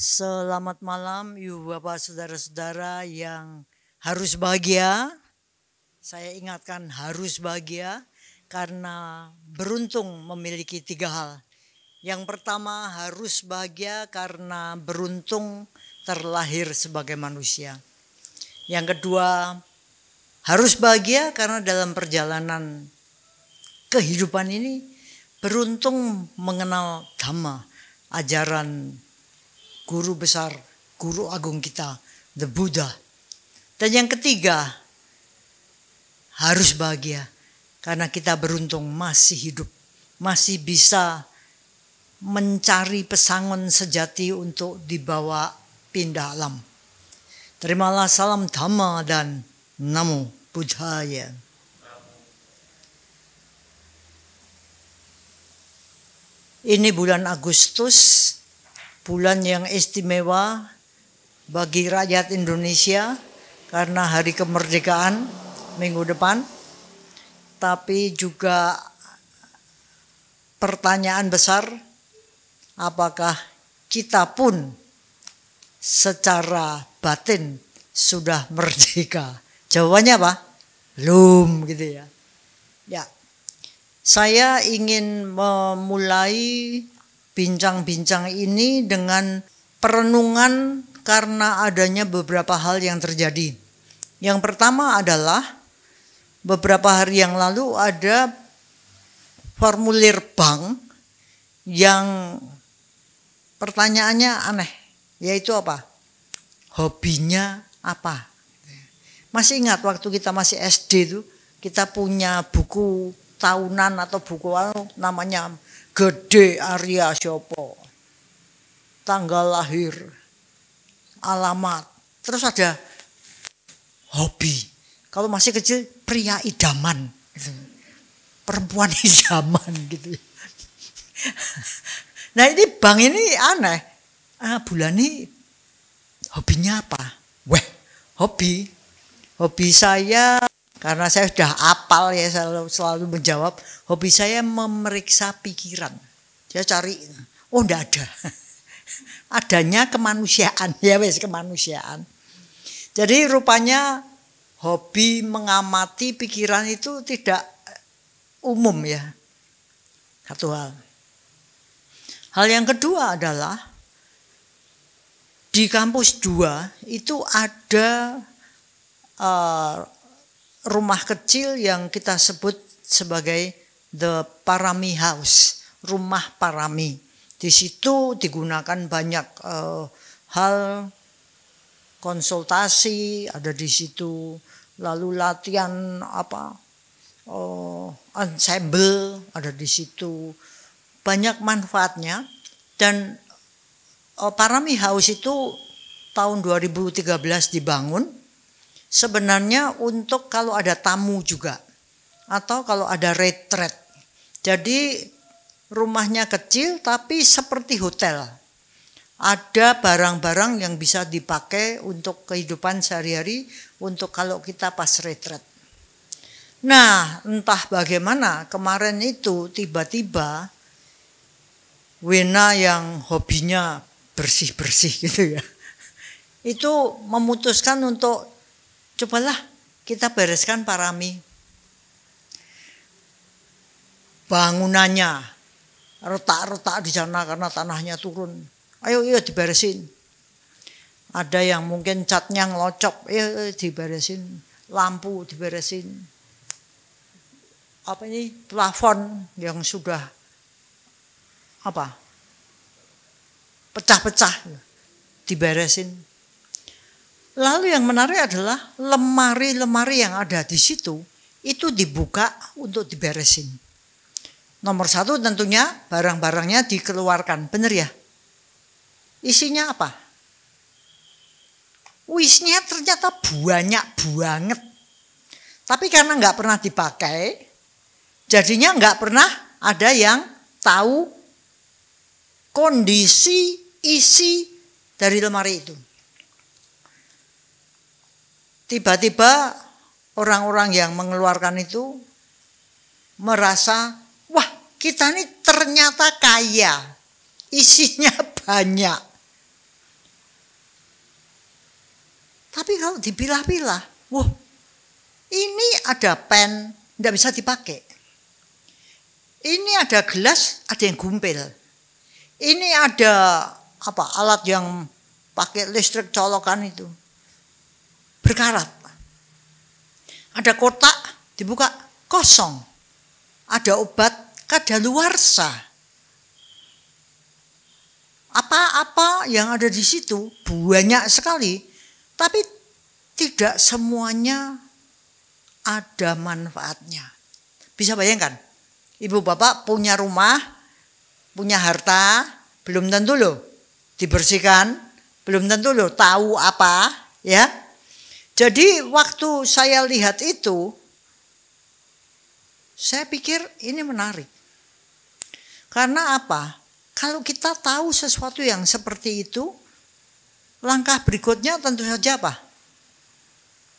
Selamat malam, Ibu Bapak Saudara-saudara yang harus bahagia. Saya ingatkan harus bahagia karena beruntung memiliki 3 hal. Yang pertama harus bahagia karena beruntung terlahir sebagai manusia. Yang kedua harus bahagia karena dalam perjalanan kehidupan ini beruntung mengenal Dhamma, ajaran guru besar, guru agung kita, the Buddha. Dan yang ketiga, harus bahagia karena kita beruntung masih hidup, masih bisa mencari pesangon sejati untuk dibawa pindah alam. Terimalah salam Dhamma dan Namo Buddhaya. Ini bulan Agustus, bulan yang istimewa bagi rakyat Indonesia karena hari kemerdekaan minggu depan. Tapi juga pertanyaan besar, apakah kita pun secara batin sudah merdeka? Jawabannya apa? Belum gitu ya. Ya, saya ingin memulai bincang-bincang ini dengan perenungan karena adanya beberapa hal yang terjadi. Yang pertama adalah beberapa hari yang lalu ada formulir bank yang pertanyaannya aneh, yaitu apa? Hobinya apa? Masih ingat waktu kita masih SD itu kita punya buku tahunan atau buku namanya Gede Arya Siopo, tanggal lahir, alamat, terus ada hobi. Kalau masih kecil pria idaman, gitu. Perempuan idaman gitu. Nah ini bank ini aneh. Bulan ini hobinya apa? Hobi saya, karena saya sudah apal ya, selalu menjawab, hobi saya memeriksa pikiran. Saya cari, oh enggak ada. Adanya kemanusiaan, ya wes kemanusiaan. Jadi rupanya hobi mengamati pikiran itu tidak umum ya. Satu hal. Hal yang kedua adalah di kampus 2 itu ada rumah kecil yang kita sebut sebagai the Parami House, rumah Parami. Di situ digunakan banyak hal, konsultasi ada di situ, lalu latihan ensemble ada di situ, banyak manfaatnya. Dan Parami House itu tahun 2013 dibangun. Sebenarnya untuk kalau ada tamu juga atau kalau ada retreat. Jadi rumahnya kecil tapi seperti hotel. Ada barang-barang yang bisa dipakai untuk kehidupan sehari-hari untuk kalau kita pas retreat. Nah, entah bagaimana kemarin itu tiba-tiba Wena yang hobinya bersih-bersih gitu ya. Itu memutuskan untuk cobalah kita bereskan Parami. Bangunannya retak-retak di sana karena tanahnya turun. Ayo diberesin. Ada yang mungkin catnya ngelocok, diberesin. Lampu diberesin. Plafon yang sudah pecah-pecah diberesin. Lalu yang menarik adalah lemari-lemari yang ada di situ itu dibuka untuk diberesin. Nomor 1 tentunya barang-barangnya dikeluarkan, benar ya? Isinya apa? Isinya ternyata banyak banget. Tapi karena nggak pernah dipakai, jadinya nggak pernah ada yang tahu kondisi isi dari lemari itu. Tiba-tiba orang-orang yang mengeluarkan itu merasa, wah kita ini ternyata kaya, isinya banyak. kalau dipilah-pilah, wah, ini ada pen, tidak bisa dipakai. Ini ada gelas, ada yang gumpil. Ini ada alat yang pakai listrik colokan itu. Berkarat. Ada kotak, dibuka, kosong. Ada obat, kadaluarsa. Apa-apa yang ada di situ banyak sekali, tapi tidak semuanya ada manfaatnya. Bisa bayangkan, ibu bapak punya rumah, punya harta, belum tentu loh dibersihkan, belum tentu loh tahu apa, ya. Jadi waktu saya lihat itu, saya pikir ini menarik. Karena apa? Kalau kita tahu sesuatu yang seperti itu, langkah berikutnya tentu saja apa?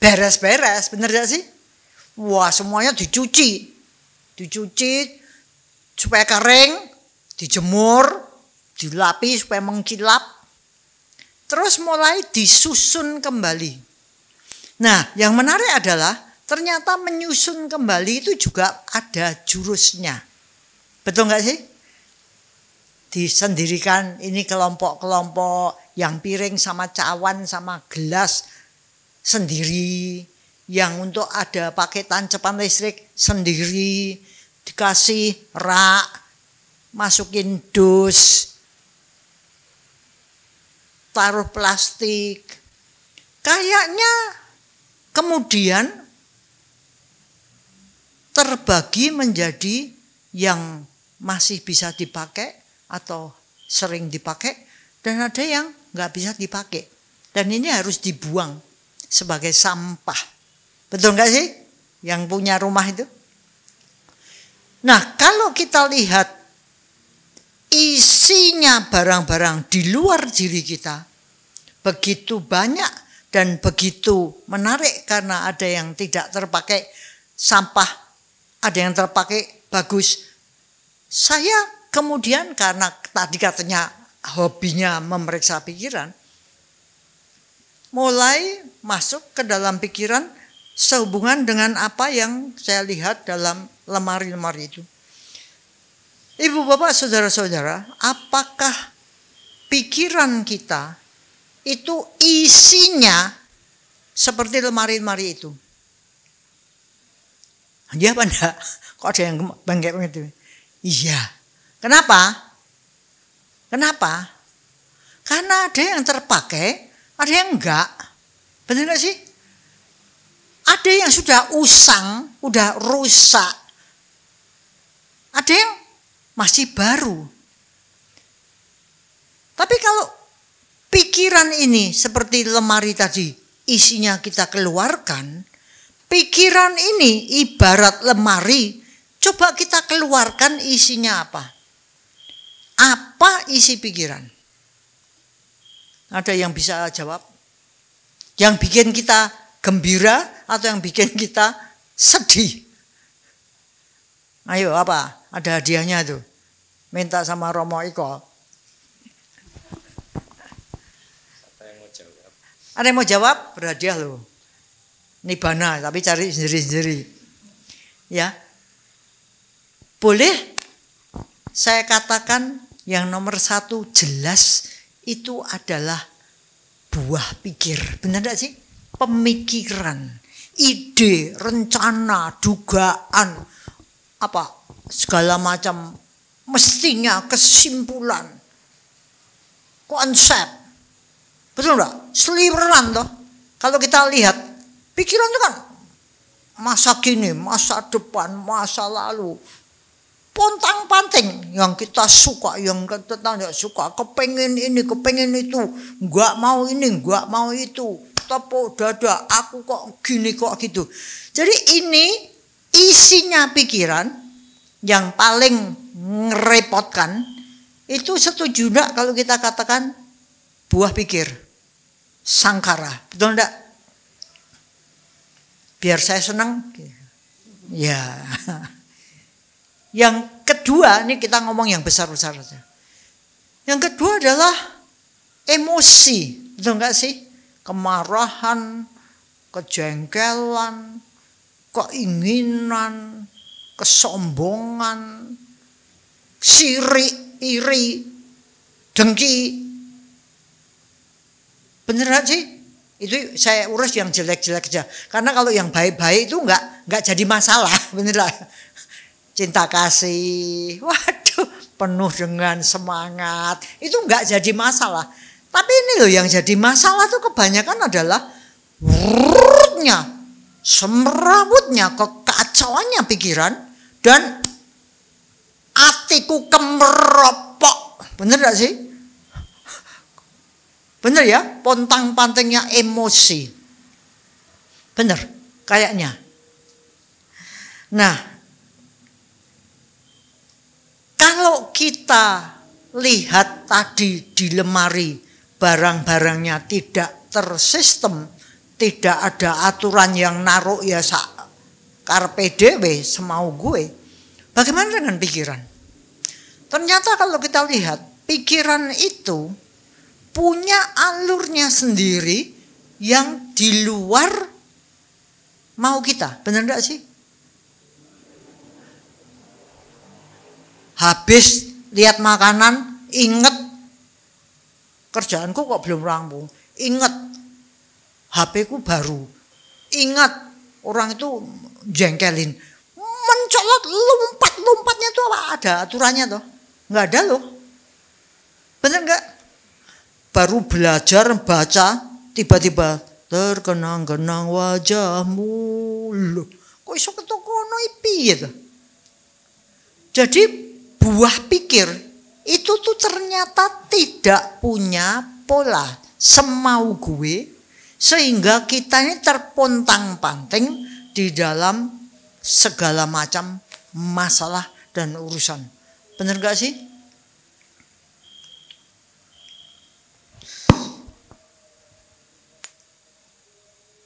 Beres-beres, benar gak sih? Wah, semuanya dicuci supaya kering, dijemur, dilapis supaya mengkilap, terus mulai disusun kembali. Nah, yang menarik adalah ternyata menyusun kembali itu juga ada jurusnya. Betul nggak sih? Disendirikan ini kelompok-kelompok, yang piring sama cawan sama gelas sendiri, yang untuk ada pakai tancepan listrik sendiri, dikasih rak, masukin dus, taruh plastik. Kayaknya kemudian terbagi menjadi yang masih bisa dipakai atau sering dipakai, dan ada yang nggak bisa dipakai. Dan ini harus dibuang sebagai sampah. Betul nggak sih? Yang punya rumah itu. Nah, kalau kita lihat isinya barang-barang di luar diri kita, begitu banyak dan begitu menarik karena ada yang tidak terpakai sampah, ada yang terpakai bagus. Saya kemudian karena tadi katanya hobinya memeriksa pikiran, mulai masuk ke dalam pikiran sehubungan dengan apa yang saya lihat dalam lemari-lemari itu. Ibu bapak saudara-saudara, apakah pikiran kita itu isinya seperti lemari-lemari itu? Iya apa enggak? Kok ada yang bengkek begitu? Iya. Kenapa? Kenapa? Karena ada yang terpakai, ada yang enggak. Benar enggak sih? Ada yang sudah usang, udah rusak. Ada yang masih baru. Tapi kalau pikiran ini seperti lemari tadi, isinya kita keluarkan, pikiran ini ibarat lemari, coba kita keluarkan isinya apa? Apa isi pikiran? Ada yang bisa jawab? Yang bikin kita gembira atau yang bikin kita sedih? Ayo apa? Ada hadiahnya tuh. Minta sama Romo Iko. Ada yang mau jawab? Berhadiah loh. Nibana, tapi cari sendiri-sendiri. Ya. Boleh saya katakan yang nomor satu jelas itu adalah buah pikir. Benar tidak sih? Pemikiran, ide, rencana, dugaan, apa segala macam mestinya kesimpulan, konsep. Betul enggak? Seliweran toh. Kalau kita lihat pikiran itu kan masa kini, masa depan, masa lalu. Pontang-panting yang kita suka, yang kita tidak suka, kepengen ini, kepengen itu, enggak mau ini, enggak mau itu, tepuk dada, aku kok gini kok gitu. Jadi ini isinya pikiran yang paling ngerepotkan. Itu setuju enggak kalau kita katakan buah pikir, sangkara, betul enggak? Biar saya senang, ya. Yang kedua, ini kita ngomong yang besar-besar saja. Yang kedua adalah emosi, betul enggak sih? Kemarahan, kejengkelan, keinginan, kesombongan, sirik, iri, dengki. Bener gak sih? Itu saya urus yang jelek-jelek aja. Karena kalau yang baik-baik itu enggak jadi masalah, bener lah. Cinta kasih, waduh, penuh dengan semangat, itu enggak jadi masalah. Tapi ini loh yang jadi masalah tuh kebanyakan adalah wurutnya, semrawutnya, kekacauannya pikiran dan hatiku kemeropok. Bener gak sih? Bener ya? Pontang-pantingnya emosi. Bener kayaknya. Nah, kalau kita lihat tadi di lemari barang-barangnya tidak tersistem, tidak ada aturan yang naruh ya karpe dewe semau gue. Bagaimana dengan pikiran? Ternyata kalau kita lihat pikiran itu punya alurnya sendiri yang di luar mau kita. Benar enggak sih? Habis lihat makanan, inget kerjaanku kok belum rampung. Inget HP ku baru. Ingat orang itu jengkelin. Mencolot lompat-lompatnya tuh apa? Ada aturannya tuh? Enggak ada loh. Benar enggak? Baru belajar baca, tiba-tiba terkenang-kenang wajahmu. Loh, kok iso ketokono piye to? Jadi buah pikir itu tuh ternyata tidak punya pola semau gue, sehingga kita ini terpontang-panting di dalam segala macam masalah dan urusan. Benar gak sih?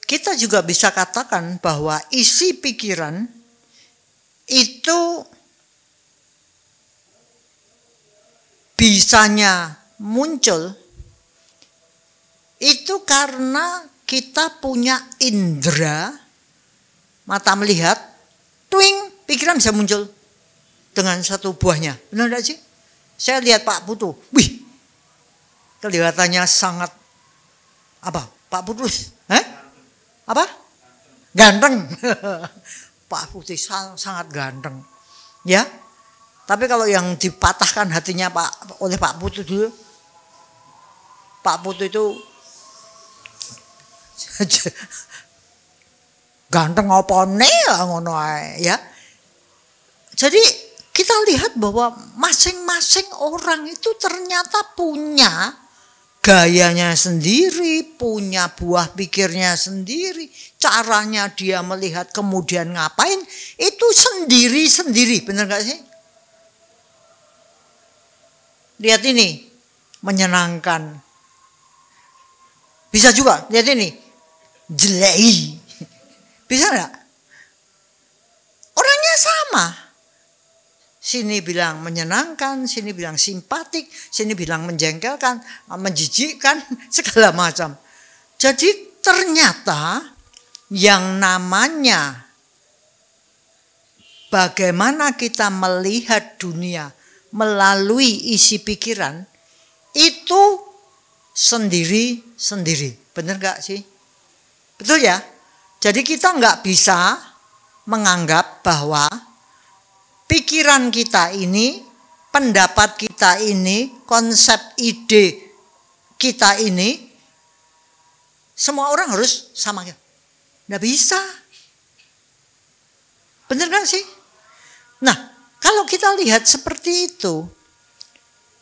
Kita juga bisa katakan bahwa isi pikiran itu bisanya muncul itu karena kita punya indera, mata melihat, twing, pikiran bisa muncul dengan satu buahnya. Benar tidak sih? Saya lihat Pak Putu, wih, kelihatannya sangat apa? Pak Putu, apa? Ganteng. Pak Putu sangat ganteng, ya. Tapi kalau yang dipatahkan hatinya oleh Pak Putu dulu, Pak Putu itu ganteng apa nih ngono ya. Jadi kita lihat bahwa masing-masing orang itu ternyata punya gayanya sendiri, punya buah pikirnya sendiri, caranya dia melihat kemudian ngapain itu sendiri-sendiri, benar gak sih? Lihat ini, menyenangkan. Bisa juga, lihat ini, jelei. Bisa enggak? Orangnya sama. Sini bilang menyenangkan, sini bilang simpatik, sini bilang menjengkelkan, menjijikkan, segala macam. Jadi ternyata yang namanya bagaimana kita melihat dunia melalui isi pikiran itu sendiri-sendiri. Benar gak sih? Betul ya? Jadi kita nggak bisa menganggap bahwa pikiran kita ini, pendapat kita ini, konsep ide kita ini, semua orang harus sama. Nggak bisa. Benar gak sih? Nah, kalau kita lihat seperti itu,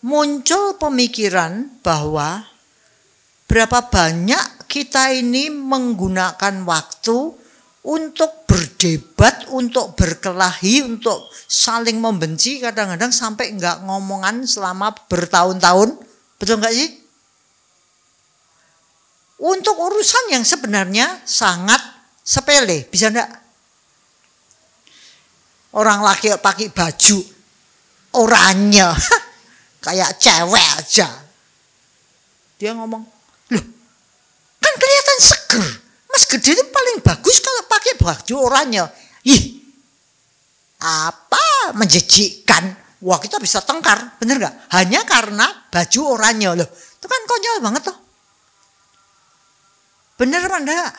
muncul pemikiran bahwa berapa banyak kita ini menggunakan waktu untuk berdebat, untuk berkelahi, untuk saling membenci, kadang-kadang sampai nggak ngomongan selama bertahun-tahun. Betul nggak sih? Untuk urusan yang sebenarnya sangat sepele, bisa enggak? Orang laki pakai baju oranye, kayak cewek aja. Dia ngomong, loh kan kelihatan seger, mas gede itu paling bagus kalau pakai baju oranye. Ih, apa menjijikkan. Wah, kita bisa tengkar, bener nggak? Hanya karena baju oranye loh. Itu kan konyol banget tuh. Bener apa enggak?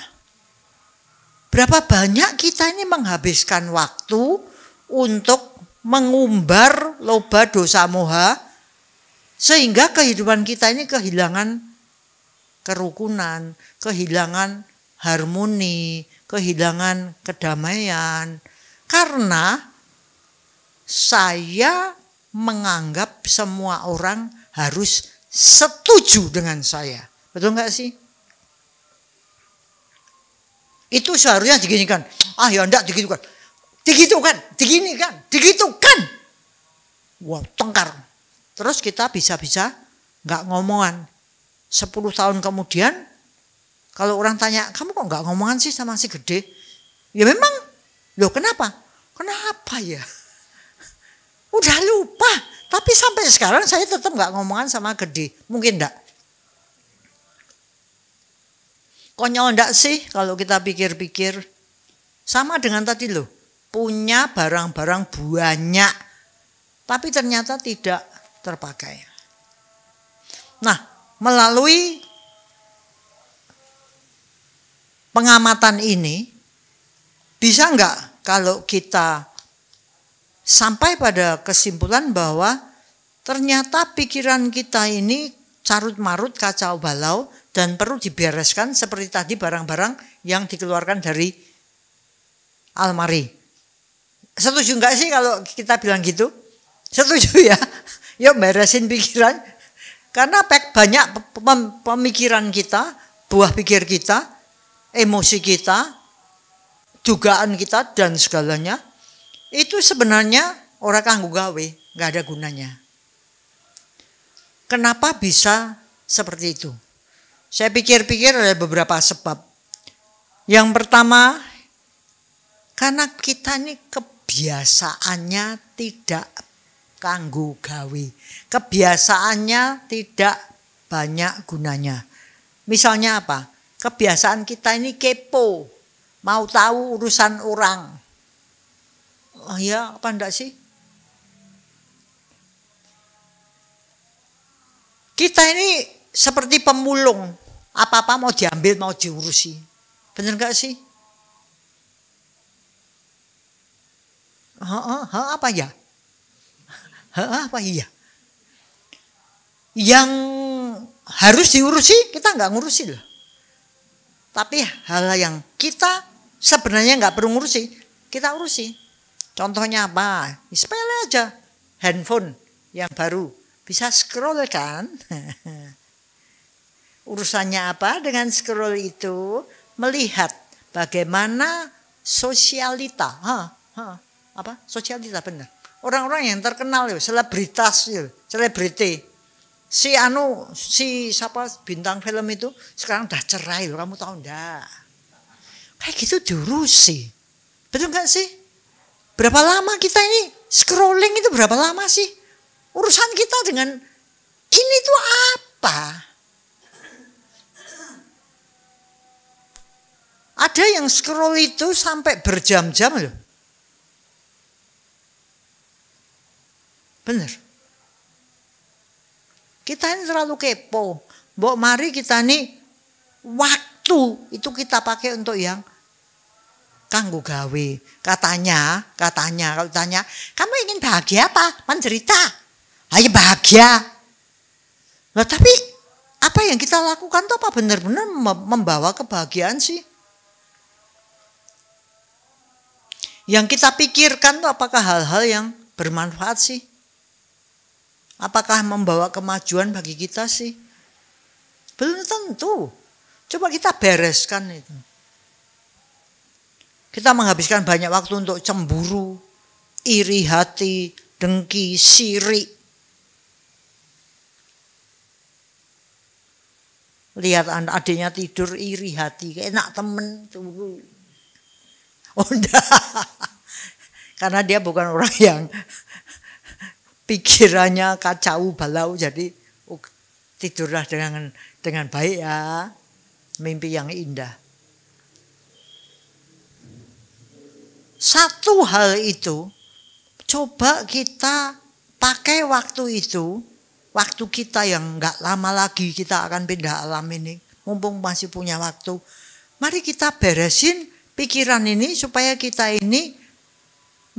Berapa banyak kita ini menghabiskan waktu untuk mengumbar loba dosa moha sehingga kehidupan kita ini kehilangan kerukunan, kehilangan harmoni, kehilangan kedamaian. Karena saya menganggap semua orang harus setuju dengan saya. Betul nggak sih? Itu seharusnya diginikan. Ah ya enggak digitukan. Digitukan. Wah, tengkar. Terus kita bisa-bisa nggak ngomongan. 10 tahun kemudian, kalau orang tanya, kamu kok nggak ngomongan sih sama si gede? Ya memang, loh kenapa? Kenapa ya? Udah lupa. Tapi sampai sekarang saya tetap nggak ngomongan sama gede. Mungkin enggak? Konyol enggak sih kalau kita pikir-pikir? Sama dengan tadi loh. Punya barang-barang banyak. Tapi ternyata tidak terpakai. Nah, melalui pengamatan ini, bisa enggak kalau kita sampai pada kesimpulan bahwa ternyata pikiran kita ini carut-marut, kacau balau, dan perlu dibereskan seperti tadi barang-barang yang dikeluarkan dari almari. Setuju enggak sih kalau kita bilang gitu? Setuju ya? Yuk beresin pikiran. Karena banyak pemikiran kita, buah pikir kita, emosi kita, dugaan kita, dan segalanya. Itu sebenarnya orang kanggo gawe, nggak ada gunanya. Kenapa bisa seperti itu? Saya pikir-pikir ada beberapa sebab. Yang pertama, karena kita ini kebiasaannya tidak kanggo gawe. Kebiasaannya tidak banyak gunanya. Misalnya apa? Kebiasaan kita ini kepo, mau tahu urusan orang. Oh ya, apa enggak sih? Kita ini seperti pemulung. Apa-apa mau diambil, mau diurusi. Benar enggak sih? Apa ya? Apa iya? Yang harus diurusi, kita enggak ngurusi loh. Tapi hal yang kita sebenarnya enggak perlu ngurusi, kita urusi. Contohnya apa? Sepele aja. Handphone yang baru. Bisa scroll kan? Urusannya apa dengan scroll itu? Melihat bagaimana sosialita. Apa? Sosialita benar. Orang-orang yang terkenal, selebritas, selebriti. Si siapa bintang film itu sekarang udah cerai loh, kamu tahu enggak? Kayak gitu diurusi. Betul enggak sih? Berapa lama kita ini scrolling itu berapa lama sih? Urusan kita dengan ini tuh apa? Ada yang scroll itu sampai berjam-jam loh. Bener. Kita ini terlalu kepo. Mbok mari kita ini waktu itu kita pakai untuk yang kanggo gawe. Katanya kalau tanya, kamu ingin bahagia apa? Menderita. Ayo bahagia. Nah, tapi apa yang kita lakukan tuh apa benar-benar membawa kebahagiaan sih? Yang kita pikirkan tuh apakah hal-hal yang bermanfaat sih? Apakah membawa kemajuan bagi kita sih? Belum tentu. Coba kita bereskan itu. Kita menghabiskan banyak waktu untuk cemburu, iri hati, dengki, sirik. Lihat adiknya tidur iri hati, enak temen. Oh enggak. Karena dia bukan orang yang pikirannya kacau balau, jadi tidurlah dengan baik ya, mimpi yang indah. satu hal itu, coba kita pakai waktu itu, waktu kita yang nggak lama lagi kita akan pindah alam ini, mumpung masih punya waktu. Mari kita beresin pikiran ini supaya kita ini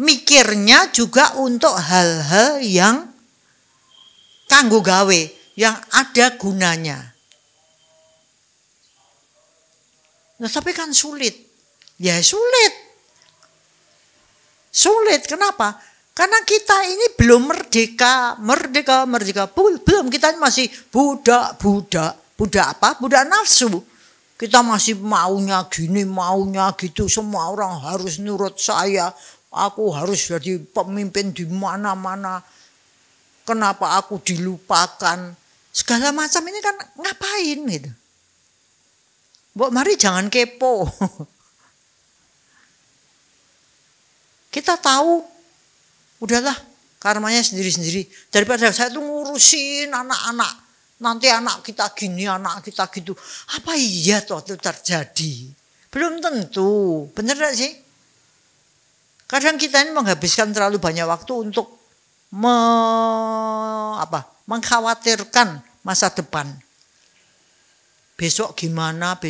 mikirnya juga untuk hal-hal yang kanggo gawe, yang ada gunanya. Nah, tapi kan sulit. Ya sulit. Sulit, kenapa? Karena kita ini belum merdeka. Belum, kita masih budak. Budak apa? Budak nafsu. Kita masih maunya gini, maunya gitu. Semua orang harus nurut saya. Aku harus jadi pemimpin di mana-mana. Kenapa aku dilupakan? Segala macam ini kan ngapain gitu. Mbok mari jangan kepo. Kita tahu, udahlah karmanya sendiri-sendiri. Daripada saya tuh ngurusin anak-anak. Nanti anak kita gini, anak kita gitu. Apa iya toh itu terjadi? Belum tentu. Bener gak sih? Kadang kita ini menghabiskan terlalu banyak waktu untuk mengkhawatirkan masa depan. Besok gimana?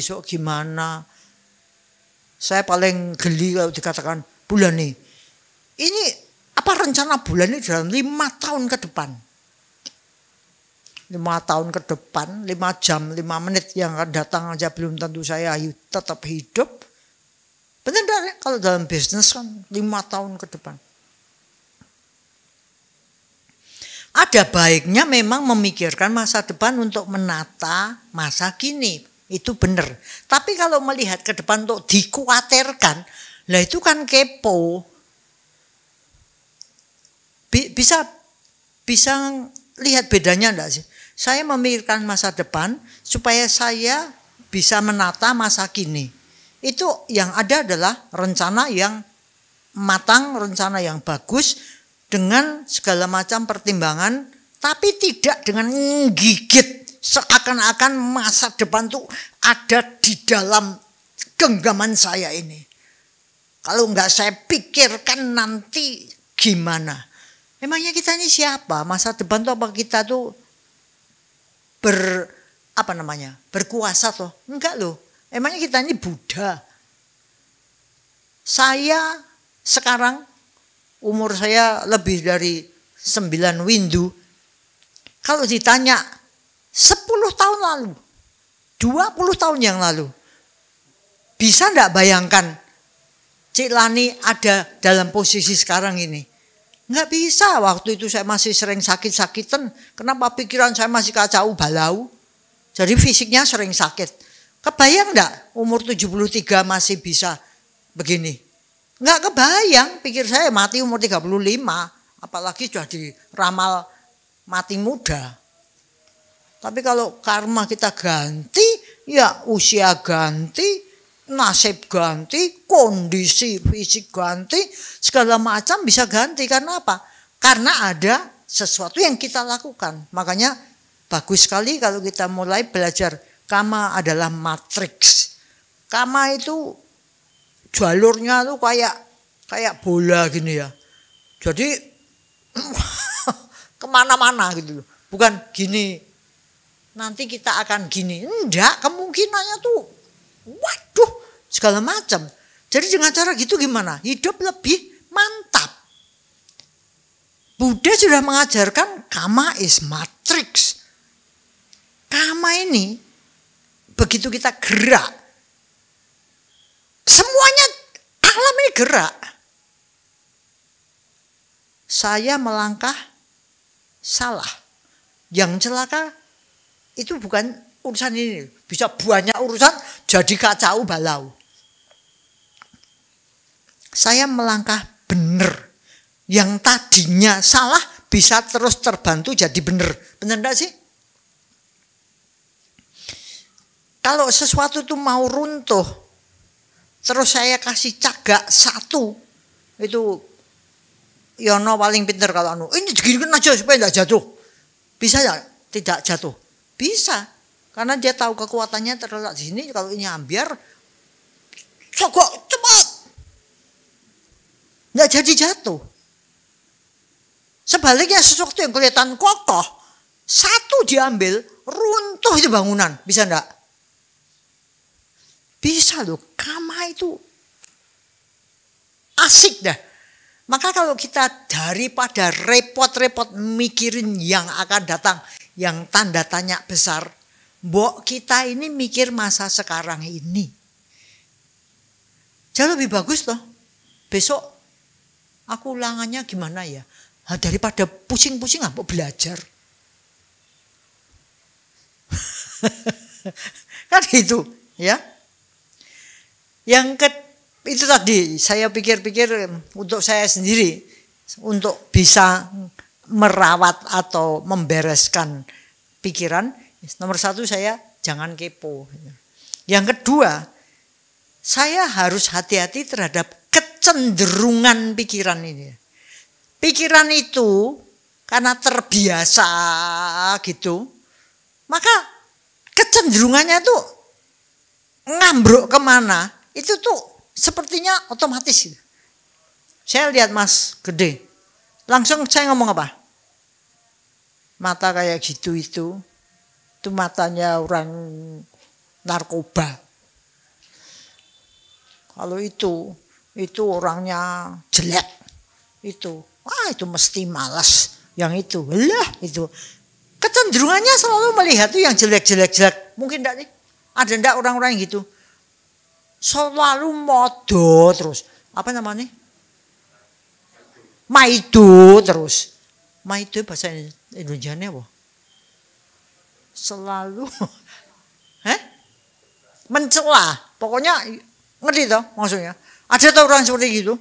Saya paling geli kalau dikatakan bulan ini. Ini apa rencana bulan ini dalam 5 tahun ke depan? 5 tahun ke depan, 5 jam, 5 menit yang akan datang aja belum tentu saya tetap hidup. Benar enggak? Kalau dalam bisnis kan 5 tahun ke depan. Ada baiknya memang memikirkan masa depan untuk menata masa kini. Itu benar. Tapi kalau melihat ke depan untuk dikhawatirkan, lah itu kan kepo. Bisa lihat bedanya enggak sih? Saya memikirkan masa depan supaya saya bisa menata masa kini. Itu yang ada adalah rencana yang matang, rencana yang bagus, dengan segala macam pertimbangan, tapi tidak dengan menggigit seakan-akan masa depan tuh ada di dalam genggaman saya ini. Kalau enggak saya pikirkan nanti gimana? Emangnya kita ini siapa? Masa depan tuh apa kita tuh berkuasa toh? Enggak loh. Emangnya kita ini Buddha? Saya sekarang umur saya lebih dari 9 windu. Kalau ditanya 10 tahun lalu, 20 tahun yang lalu, bisa enggak bayangkan Cik Lani ada dalam posisi sekarang ini? Enggak bisa. Waktu itu saya masih sering sakit-sakitan. Kenapa pikiran saya masih kacau balau? Jadi fisiknya sering sakit. Kebayang enggak umur 73 masih bisa begini? Enggak kebayang, pikir saya mati umur 35, apalagi sudah diramal mati muda. Tapi kalau karma kita ganti, ya usia ganti, nasib ganti, kondisi fisik ganti, segala macam bisa ganti. Karena apa? Karena ada sesuatu yang kita lakukan. Makanya bagus sekali kalau kita mulai belajar. Karma adalah matriks. Karma itu jalurnya tuh kayak bola gini ya. Jadi kemana-mana gitu loh. Bukan gini, nanti kita akan gini. Enggak, kemungkinannya tuh waduh segala macam. Jadi dengan cara gitu gimana? Hidup lebih mantap. Buddha sudah mengajarkan karma is matrix. Karma ini begitu kita gerak, semuanya alam ini gerak. Saya melangkah salah. Yang celaka itu bukan urusan ini. Bisa banyak urusan jadi kacau balau. Saya melangkah benar. Yang tadinya salah bisa terus terbantu jadi benar. Benar enggak sih? Kalau sesuatu itu mau runtuh, terus saya kasih cagak satu, itu Yono paling pinter kalau ini diginikan aja supaya tidak jatuh. Bisa ya? Tidak jatuh. Bisa. Karena dia tahu kekuatannya terletak di sini. Kalau ini ambiar, sogok cepat. nggak jadi jatuh. Sebaliknya sesuatu yang kelihatan kokoh, satu diambil, runtuh itu bangunan. Bisa enggak? Bisa loh. Karma itu asik dah. Maka kalau kita daripada repot-repot mikirin yang akan datang, yang tanda tanya besar, mbok kita ini mikir masa sekarang ini. Jauh lebih bagus loh. Besok aku ulangannya gimana ya? Daripada pusing-pusing apa belajar. Kan gitu ya. Itu tadi saya pikir-pikir untuk saya sendiri, untuk bisa merawat atau membereskan pikiran. Nomor satu, saya jangan kepo. Yang kedua, saya harus hati-hati terhadap kecenderungan pikiran ini. Pikiran itu karena terbiasa gitu, maka kecenderungannya tuh ngambruk kemana, itu tuh sepertinya otomatis. Saya lihat Mas Gede, langsung saya ngomong apa? Mata kayak gitu itu matanya orang narkoba. Kalau itu orangnya jelek, itu mesti malas. Yang itu, lah itu. Kecenderungannya selalu melihat tuh yang jelek. Mungkin enggak nih? Ada enggak orang-orang yang gitu? Selalu modo terus. Apa namanya? Maido terus. Maido bahasa Indonesianya apa? Selalu mencela. Pokoknya ngerti toh maksudnya? Ada tuh orang seperti gitu.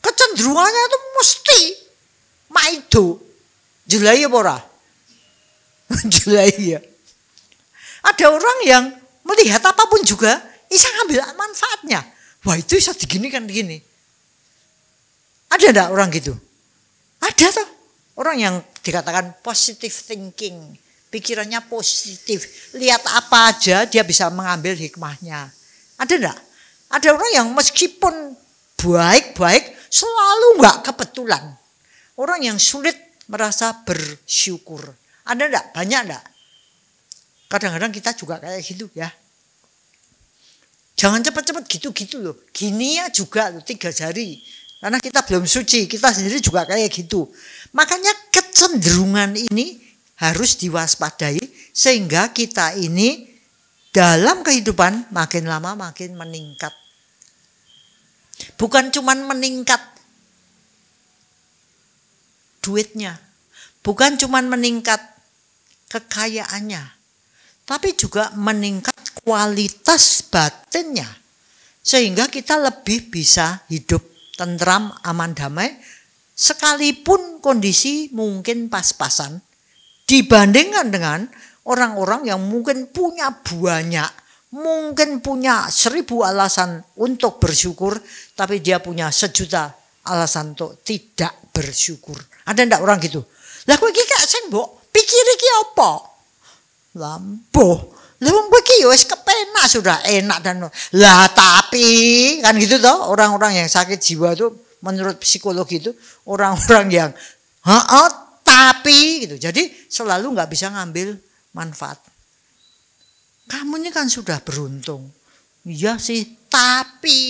Kecenderungannya tuh mesti maido. Jelai apa ora? Jelai ya. Ada orang yang melihat apapun juga bisa ngambil manfaatnya. Wah, itu bisa digini. Ada enggak orang gitu? Ada toh. Orang yang dikatakan positive thinking. Pikirannya positif. Lihat apa aja dia bisa mengambil hikmahnya. Ada enggak? Ada orang yang meskipun baik-baik selalu enggak kebetulan. Orang yang sulit merasa bersyukur. Ada enggak? Banyak enggak? Kadang-kadang kita juga kayak gitu ya. Jangan cepat-cepat gitu-gitu loh. Gini ya juga loh, 3 jari. Karena kita belum suci, kita sendiri juga kayak gitu. Makanya kecenderungan ini harus diwaspadai sehingga kita ini dalam kehidupan makin lama makin meningkat. Bukan cuman meningkat duitnya, bukan cuman meningkat kekayaannya, tapi juga meningkat kualitas batinnya. Sehingga kita lebih bisa hidup tentram, aman, damai, sekalipun kondisi mungkin pas-pasan, dibandingkan dengan orang-orang yang mungkin punya banyak, mungkin punya 1000 alasan untuk bersyukur, tapi dia punya 1.000.000 alasan untuk tidak bersyukur. Ada ndak orang gitu? Lah kowe iki gak sing mbok pikir iki apa? Lampuh. Lah wong kowe iki ya wis kepenak, sudah enak dan lah tapi kan gitu toh, orang-orang yang sakit jiwa itu menurut psikologi itu orang-orang yang tapi gitu. Jadi selalu nggak bisa ngambil manfaat. Kamu ini kan sudah beruntung. Iya sih, tapi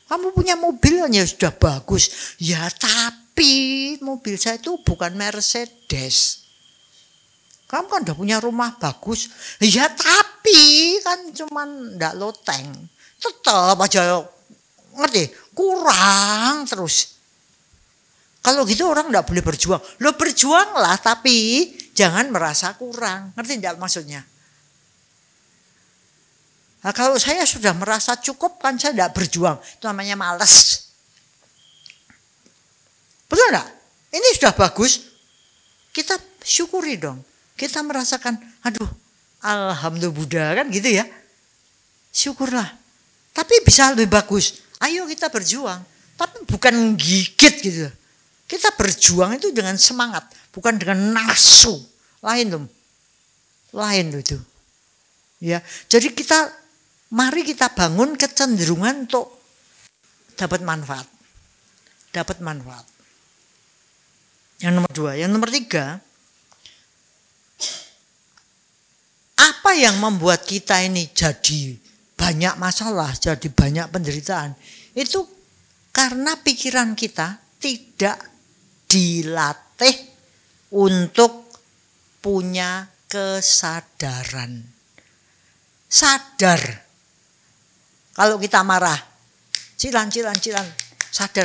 kamu punya mobil ya sudah bagus. Ya tapi mobil saya itu bukan Mercedes. Kamu kan udah punya rumah bagus. Ya tapi kan cuman ndak loteng. Tetap aja ngerti, kurang terus. Kalau gitu orang enggak boleh berjuang. Lo berjuanglah tapi jangan merasa kurang. Ngerti enggak maksudnya? Nah, kalau saya sudah merasa cukup kan saya enggak berjuang. Itu namanya malas. Betul enggak? Ini sudah bagus. Kita syukuri dong. Kita merasakan, aduh, alhamdulillah kan gitu ya. Syukurlah. Tapi bisa lebih bagus. Ayo kita berjuang. Tapi bukan gigit gitu. Kita berjuang itu dengan semangat, bukan dengan nafsu. Lain loh. Lain loh itu. Ya, jadi mari kita bangun kecenderungan untuk dapat manfaat. Dapat manfaat. Yang nomor 2. Yang nomor 3, apa yang membuat kita ini jadi banyak masalah, jadi banyak penderitaan? Itu karena pikiran kita tidak dilatih untuk punya kesadaran. Sadar. Kalau kita marah, cilan. Sadar.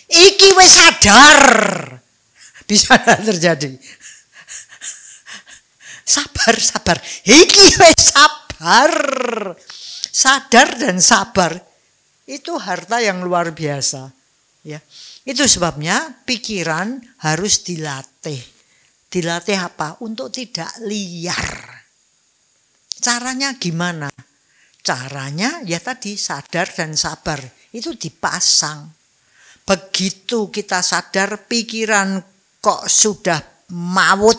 Iki wis sadar. Bisa terjadi. Sabar. Iki wis sabar. Sadar dan sabar itu harta yang luar biasa. Ya. Itu sebabnya pikiran harus dilatih. Dilatih apa? Untuk tidak liar. Caranya gimana? Caranya ya tadi sadar dan sabar. Itu dipasang. Begitu kita sadar pikiran kok sudah maut,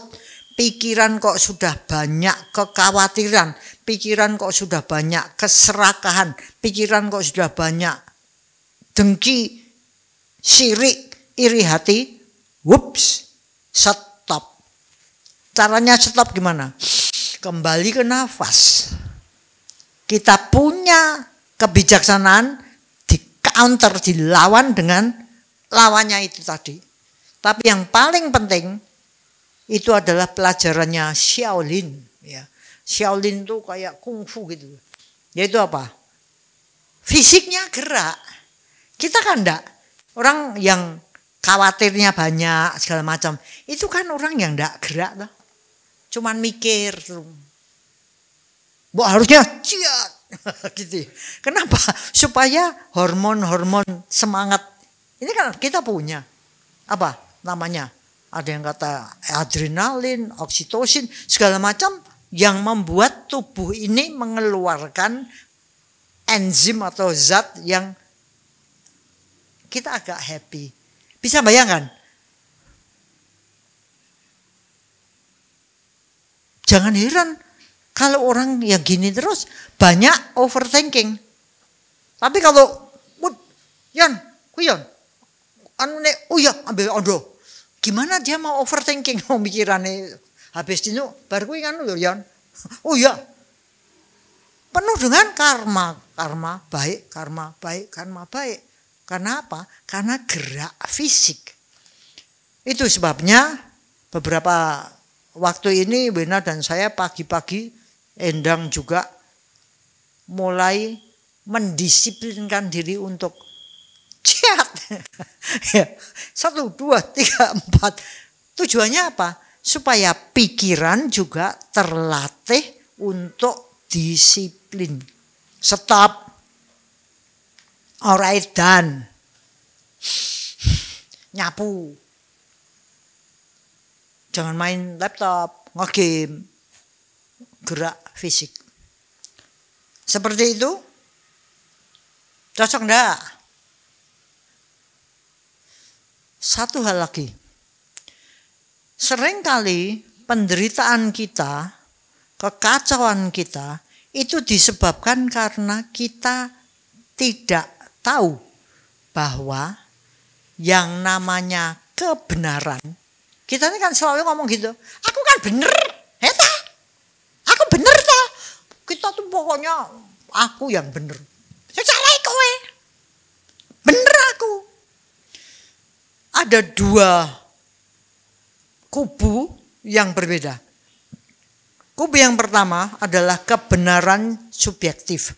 pikiran kok sudah banyak kekhawatiran, pikiran kok sudah banyak keserakahan, pikiran kok sudah banyak dengki, sirik, iri hati, whoops, stop. Caranya stop gimana? Kembali ke nafas. Kita punya kebijaksanaan di counter, dilawan dengan lawannya itu tadi. Tapi yang paling penting itu adalah pelajarannya Shaolin. Ya. Shaolin itu kayak kungfu gitu. Yaitu apa? Fisiknya gerak. Kita kan enggak. Orang yang khawatirnya banyak segala macam. Itu kan orang yang enggak gerak. Toh. Cuman mikir. Harusnya ciat. Gitu. Kenapa? Supaya hormon-hormon semangat. Ini kan kita punya. Apa namanya? Ada yang kata adrenalin, oksitosin, segala macam yang membuat tubuh ini mengeluarkan enzim atau zat yang kita agak happy. Bisa bayangkan? Jangan heran kalau orang yang gini terus banyak overthinking. Tapi kalau kuyon, ambil ondo. Gimana dia mau overthinking, mau mikirannya habis itu baru kuwi kan lho Yan. Oh iya. Penuh dengan karma baik. Karena apa? Karena gerak fisik. Itu sebabnya beberapa waktu ini Wena dan saya pagi-pagi Endang juga mulai mendisiplinkan diri untuk chat. 1, 2, 3, 4. Tujuannya apa? Supaya pikiran juga terlatih untuk disiplin. Stop. Alright, done. Nyapu. Jangan main laptop, nge-game. Gerak fisik. Seperti itu? Cocok enggak? Satu hal lagi. Seringkali penderitaan kita, kekacauan kita, itu disebabkan karena kita tidak tahu bahwa yang namanya kebenaran, kita ini kan selalu ngomong gitu, aku kan bener, heta, aku bener toh, kita tuh pokoknya aku yang bener, secara kowe, bener aku. Ada 2 kubu yang berbeda. Kubu yang pertama adalah kebenaran subjektif.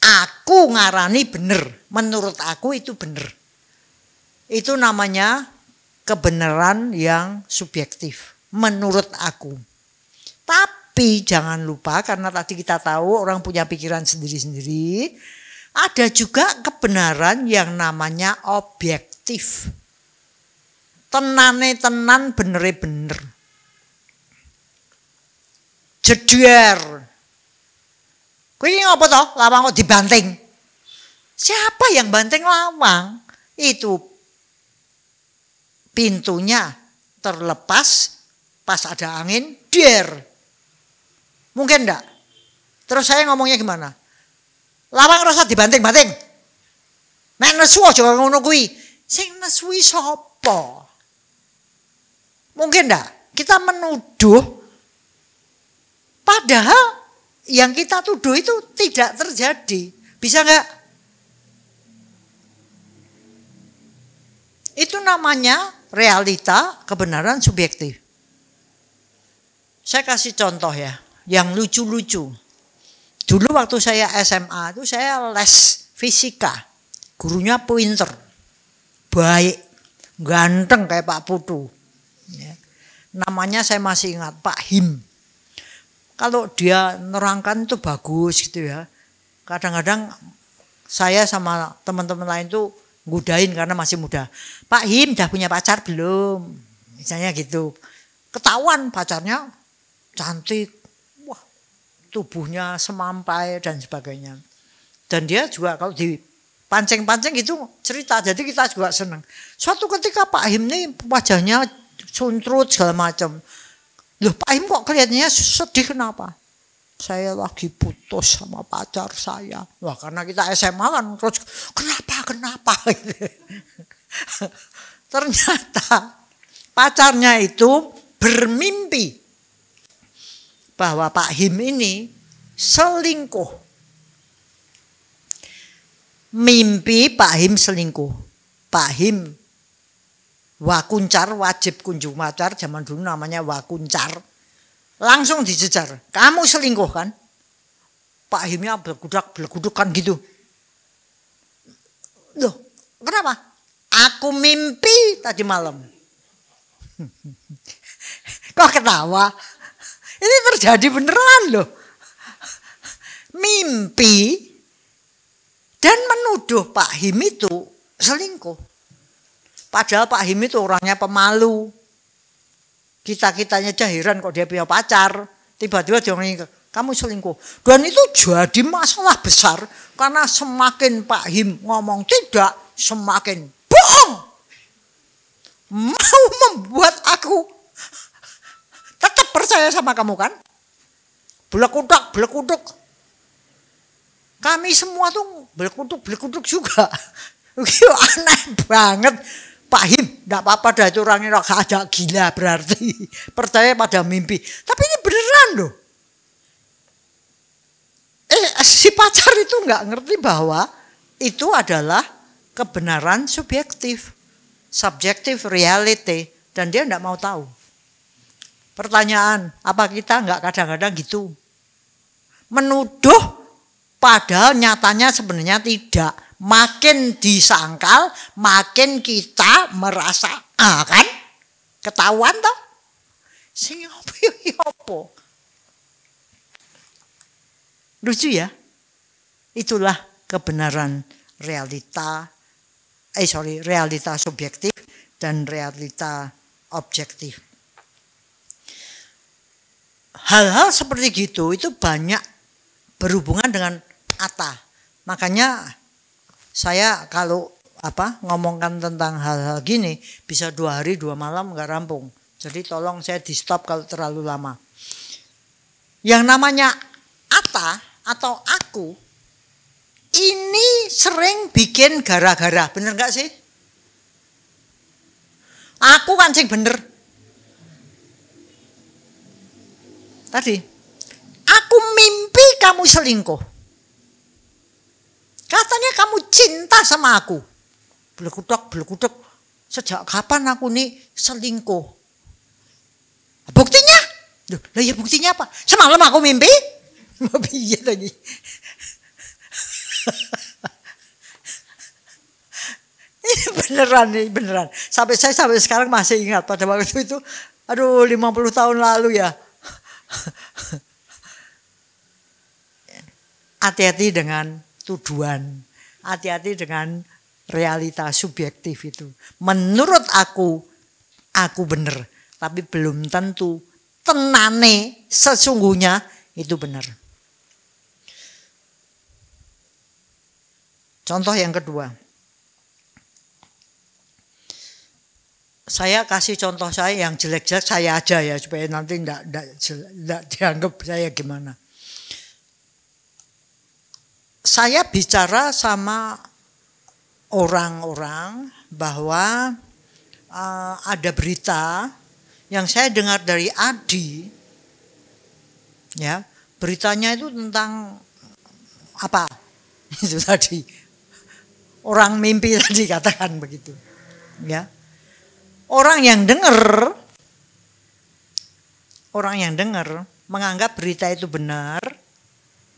Aku ngarani bener, menurut aku itu bener. Itu namanya kebenaran yang subjektif, menurut aku. Tapi jangan lupa, karena tadi kita tahu orang punya pikiran sendiri-sendiri, ada juga kebenaran yang namanya objektif. Tenane tenan, benere bener. Jeder. Kowe iki ngapa to? Lawang kok dibanting? Siapa yang banting lawang? Itu pintunya terlepas pas ada angin, der. Mungkin enggak? Terus saya ngomongnya gimana? Lawang rasa dibanting-banting. Nek nesu aja ngono kuwi. Sing nesui sapa? Mungkin enggak kita menuduh padahal yang kita tuduh itu tidak terjadi. Bisa enggak? Itu namanya realita kebenaran subjektif. Saya kasih contoh ya, yang lucu-lucu. Dulu waktu saya SMA itu saya les fisika. Gurunya pinter, baik, ganteng kayak Pak Putu. Ya. Namanya saya masih ingat, Pak Him. Kalau dia nerangkan itu bagus gitu ya. Kadang-kadang saya sama teman-teman lain tuh ngudain karena masih muda. Pak Him udah punya pacar belum? Misalnya gitu. Ketahuan pacarnya cantik, wah tubuhnya semampai dan sebagainya. Dan dia juga kalau dipancing-pancing gitu cerita, jadi kita juga senang. Suatu ketika Pak Him ini wajahnya suntrut segala macam. Loh Pak Him kok kelihatannya sedih kenapa? Saya lagi putus sama pacar saya. Wah karena kita SMA kan terus kenapa? Ternyata pacarnya itu bermimpi bahwa Pak Him ini selingkuh. Mimpi Pak Him selingkuh. Pak Him wakuncar, wajib kunjung pacar, zaman dulu namanya wakuncar. Langsung dijejar. Kamu selingkuh kan? Pak Himnya belekudak kan gitu. Loh, kenapa? Aku mimpi tadi malam. Kok ketawa? Ini terjadi beneran loh. Mimpi dan menuduh Pak Him itu selingkuh. Padahal Pak Him itu orangnya pemalu. Kita-kitanya aja heran kok dia punya pacar. Tiba-tiba dia ngomong, kamu selingkuh. Dan itu jadi masalah besar. Karena semakin Pak Him ngomong tidak, semakin bohong. Mau membuat aku tetap percaya sama kamu kan? Belekuduk. Kami semua tuh belekuduk juga. Aneh banget. Pak Him, enggak apa-apa dah itu orangnya agak gila berarti. Percaya pada mimpi. Tapi ini beneran loh. Si pacar itu enggak ngerti bahwa itu adalah kebenaran subjektif. Subjective reality. Dan dia enggak mau tahu. Pertanyaan, apa kita enggak kadang-kadang gitu? Menuduh padahal nyatanya sebenarnya tidak. Makin disangkal, makin kita merasa, kan? Ketahuan toh? Sing apa? Lucu ya? Itulah kebenaran realita subjektif dan realita objektif. Hal-hal seperti gitu itu banyak berhubungan dengan atta. Makanya saya kalau ngomongkan tentang hal-hal gini bisa 2 hari 2 malam nggak rampung. Jadi tolong saya di stop kalau terlalu lama. Yang namanya atta atau aku ini sering bikin gara-gara, bener nggak sih? Aku kan sing bener. Tadi aku mimpi kamu selingkuh. Katanya kamu cinta sama aku. Belekuduk. Sejak kapan aku nih selingkuh? Buktinya? Lah ya buktinya apa? Semalam aku mimpi. Piye lagi? Ini beneran. Sampai sekarang masih ingat pada waktu itu. Aduh 50 tahun lalu ya. Hati-hati dengan tuduhan, hati-hati dengan realita subjektif itu. Menurut aku benar, tapi belum tentu tenane sesungguhnya itu benar. Contoh yang kedua, saya kasih contoh saya yang jelek-jelek saya aja ya supaya nanti enggak dianggap saya gimana. Saya bicara sama orang-orang bahwa ada berita yang saya dengar dari Adi, ya, beritanya itu tentang apa? Itu tadi orang mimpi tadi katakan begitu, ya. Orang yang dengar menganggap berita itu benar,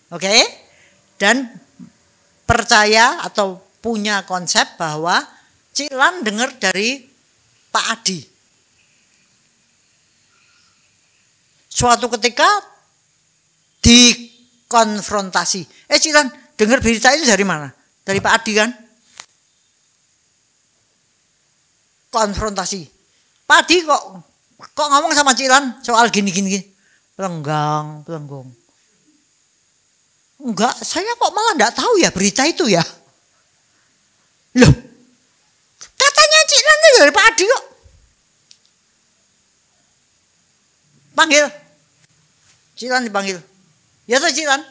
oke, dan percaya atau punya konsep bahwa Cilan dengar dari Pak Adi. Suatu ketika dikonfrontasi, Cilan dengar berita itu dari mana? Dari Pak Adi kan? Konfrontasi. Pak Adi kok ngomong sama Cilan soal gini. Pelenggang. Enggak, saya kok malah enggak tahu ya berita itu ya. Loh, katanya Cilan itu dari Pak Adi kok. Panggil. Cilan dipanggil. Ya toh Cilan.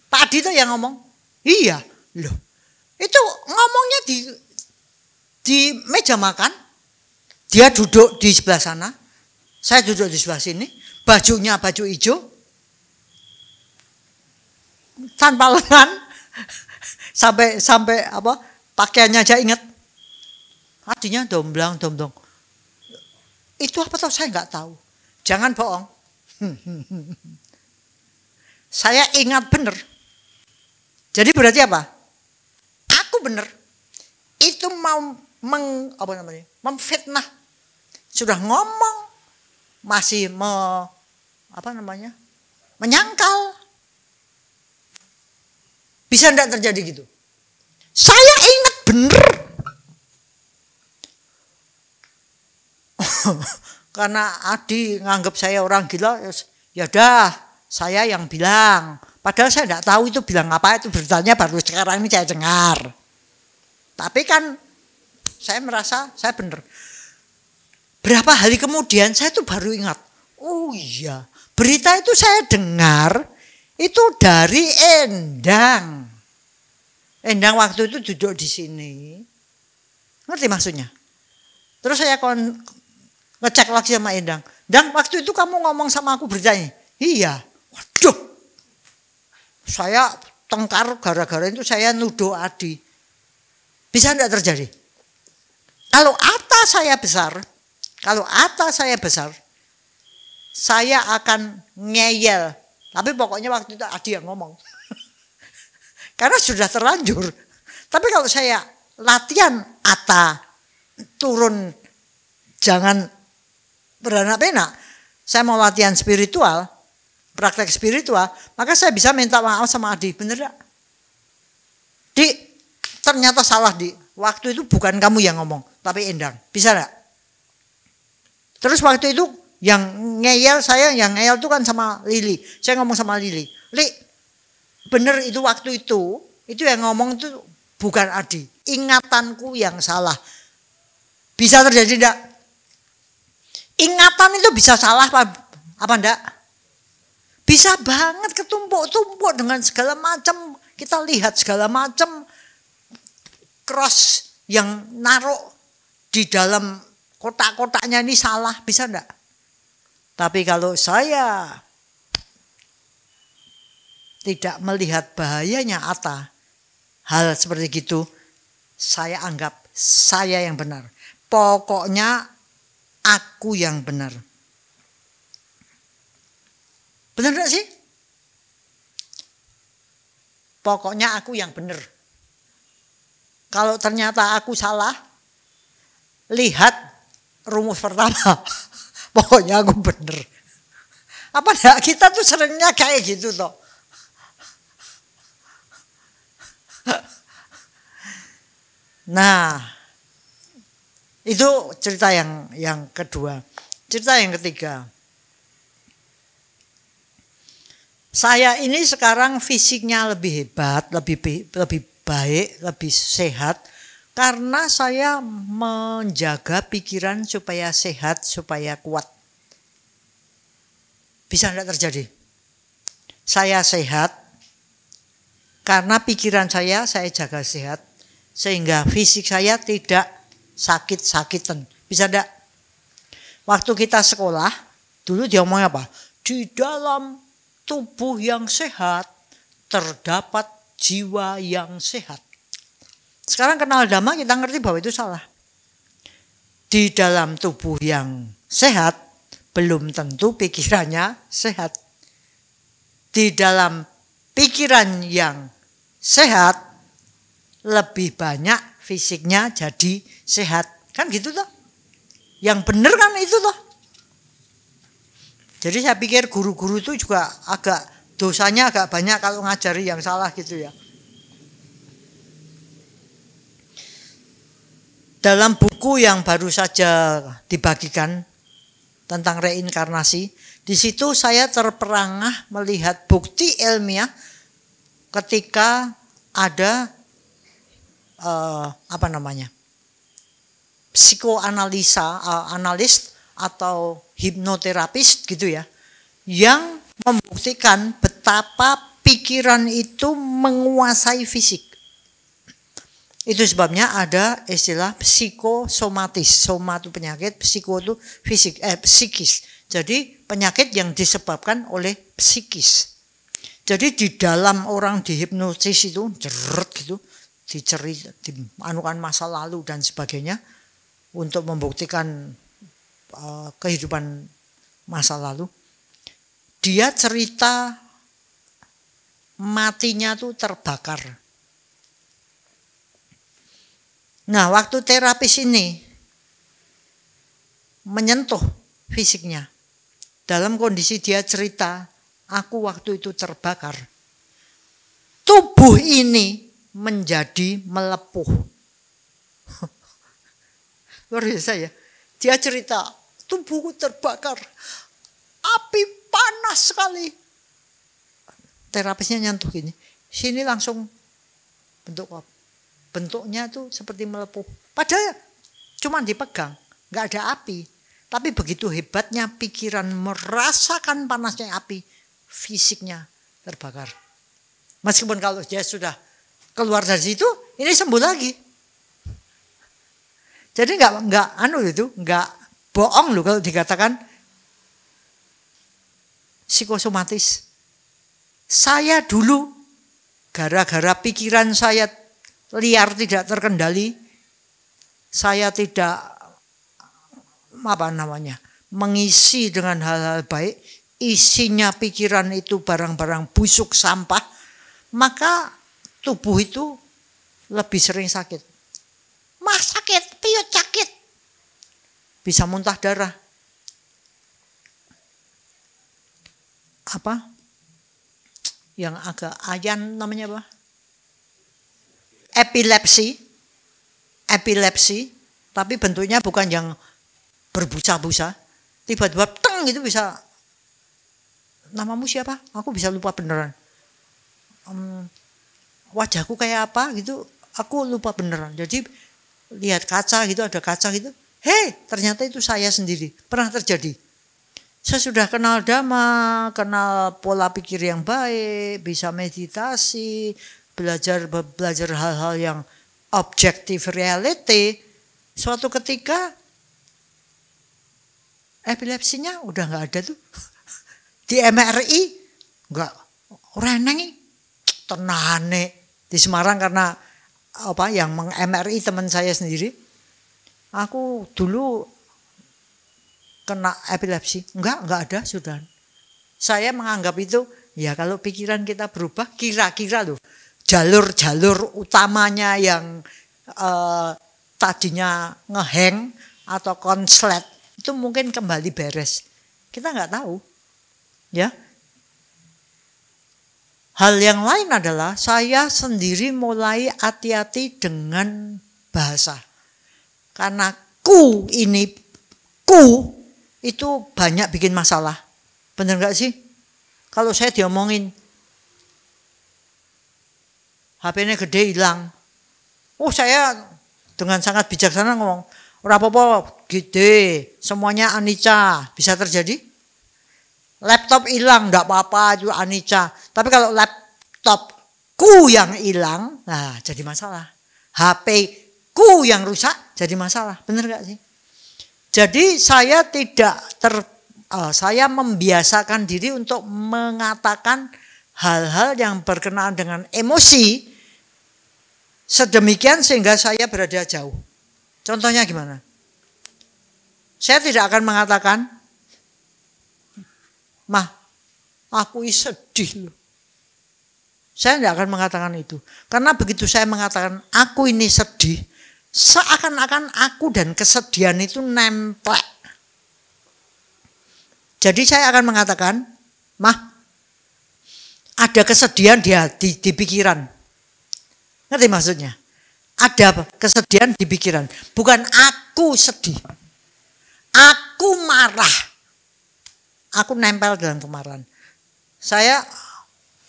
Pak Adi itu yang ngomong. Iya. Loh, itu ngomongnya di meja makan. Dia duduk di sebelah sana. Saya duduk di sebelah sini. Bajunya baju hijau. Tanpa lengan. Sampai apa? Pakaiannya aja ingat. Artinya domblong. Itu apa tahu saya nggak tahu. Jangan bohong. Saya ingat benar. Jadi berarti apa? Aku benar. Itu mau memfitnah. Sudah ngomong masih menyangkal. Bisa enggak terjadi gitu? Saya ingat benar. Karena Adi nganggap saya orang gila, ya dah saya yang bilang. Padahal saya enggak tahu itu bilang apa, itu beritanya baru sekarang ini saya dengar. Tapi kan saya merasa saya benar. Berapa hari kemudian saya tuh baru ingat. Oh iya, berita itu saya dengar itu dari Endang. Endang waktu itu duduk di sini. Ngerti maksudnya? Terus saya ngecek lagi sama Endang. Dan waktu itu kamu ngomong sama aku beritanya. Iya. Waduh. Saya tengkar gara-gara itu saya nuduh Adi. Bisa enggak terjadi? Kalau atas saya besar, saya akan ngeyel. Tapi pokoknya waktu itu Adi yang ngomong. Karena sudah terlanjur. Tapi kalau saya latihan ata, turun, jangan beranak penak. Saya mau latihan spiritual, praktek spiritual, maka saya bisa minta maaf sama Adi. Bener gak? Ternyata salah Di. Waktu itu bukan kamu yang ngomong, tapi Endang. Bisa gak? Terus waktu itu yang ngeyel itu kan sama Lili. Saya ngomong sama Lili. Li, bener itu waktu itu yang ngomong itu bukan Adi. Ingatanku yang salah. Bisa terjadi enggak? Ingatan itu bisa salah apa enggak? Bisa banget ketumpuk-tumpuk dengan segala macam. Kita lihat segala macam cross yang naruh di dalam kotak-kotaknya ini salah, bisa enggak? Tapi kalau saya tidak melihat bahayanya hal seperti itu, saya anggap saya yang benar. Pokoknya aku yang benar. Benar enggak sih? Pokoknya aku yang benar. Kalau ternyata aku salah, lihat rumus pertama. Pokoknya aku benar. Apa enggak? Kita tuh seringnya kayak gitu toh. Nah, itu cerita yang kedua. Cerita yang ketiga. Saya ini sekarang fisiknya lebih hebat, lebih baik, lebih sehat karena saya menjaga pikiran supaya sehat, supaya kuat. Bisa enggak terjadi? Saya sehat karena pikiran saya jaga sehat. sehingga fisik saya tidak sakit-sakitan. Bisa enggak? Waktu kita sekolah, dulu diomong apa? Di dalam tubuh yang sehat terdapat jiwa yang sehat. Sekarang kenal Dhamma kita ngerti bahwa itu salah. Di dalam tubuh yang sehat belum tentu pikirannya sehat. Di dalam pikiran yang sehat lebih banyak fisiknya jadi sehat. Kan gitu toh. Yang benar kan itu toh. Jadi saya pikir guru-guru itu juga agak dosanya agak banyak kalau ngajari yang salah gitu ya. Dalam buku yang baru saja dibagikan tentang reinkarnasi, di situ saya terperangah melihat bukti ilmiah ketika ada analis atau hipnoterapis gitu ya, yang membuktikan betapa pikiran itu menguasai fisik. Itu sebabnya ada istilah psikosomatis. Soma itu penyakit, psiko itu psikis. Jadi penyakit yang disebabkan oleh psikis. Jadi di dalam orang dihipnotis itu jeret gitu, dianukan masa lalu dan sebagainya untuk membuktikan kehidupan masa lalu. Dia cerita matinya tuh terbakar. Nah, waktu terapis ini menyentuh fisiknya, dalam kondisi dia cerita, aku waktu itu terbakar. Tubuh ini menjadi melepuh. Luar biasa ya. Dia cerita, tubuhku terbakar. Api panas sekali. Terapisnya nyentuh gini. Sini langsung bentuk apa? Bentuknya tuh seperti melepuh. Padahal cuma dipegang, nggak ada api. Tapi begitu hebatnya pikiran merasakan panasnya api, fisiknya terbakar. Meskipun kalau dia sudah keluar dari situ, ini sembuh lagi. Jadi nggak bohong loh kalau dikatakan psikosomatis. Saya dulu gara-gara pikiran saya liar tidak terkendali, saya tidak mengisi dengan hal-hal baik, isinya pikiran itu barang-barang busuk sampah, maka tubuh itu lebih sering sakit. Mas sakit, piut sakit, bisa muntah darah. Apa? Yang agak ayan namanya apa? Epilepsi, tapi bentuknya bukan yang berbusa-busa. Tiba-tiba teng itu bisa. Namamu siapa? Aku bisa lupa beneran. Wajahku kayak apa gitu, aku lupa beneran. Jadi lihat kaca gitu, ada kaca gitu. Hei, ternyata itu saya sendiri. Pernah terjadi. Saya sudah kenal Dhamma, kenal pola pikir yang baik, bisa meditasi, belajar hal-hal yang objektif reality. Suatu ketika epilepsinya udah nggak ada tuh. Di MRI nggak reneng tenane di Semarang karena apa yang meng-MRI teman saya sendiri. Aku dulu kena epilepsi. Enggak ada sudah. Saya menganggap itu ya kalau pikiran kita berubah kira-kira loh. Jalur-jalur utamanya yang tadinya ngeheng atau konslet itu mungkin kembali beres. Kita nggak tahu, ya. Hal yang lain adalah saya sendiri mulai hati-hati dengan bahasa, karena ku itu banyak bikin masalah. Benar nggak sih? Kalau saya diomongin HP-nya gede hilang. Oh, saya dengan sangat bijaksana ngomong, ora apa-apa, gede, semuanya anicca, bisa terjadi. Laptop hilang, enggak apa-apa, itu anicca. Tapi kalau laptopku yang hilang, nah jadi masalah. HP-ku yang rusak jadi masalah. Benar gak sih? Jadi saya saya membiasakan diri untuk mengatakan hal-hal yang berkenaan dengan emosi sedemikian sehingga saya berada jauh. Contohnya gimana? Saya tidak akan mengatakan, "Mah, aku sedih loh." Saya tidak akan mengatakan itu. Karena begitu saya mengatakan aku ini sedih, seakan-akan aku dan kesedihan itu nempel. Jadi saya akan mengatakan, "Mah, ada kesedihan di hati, di pikiran." Ngerti maksudnya? Ada kesedihan di pikiran. Bukan aku sedih. Aku marah. Aku nempel dengan kemarahan. Saya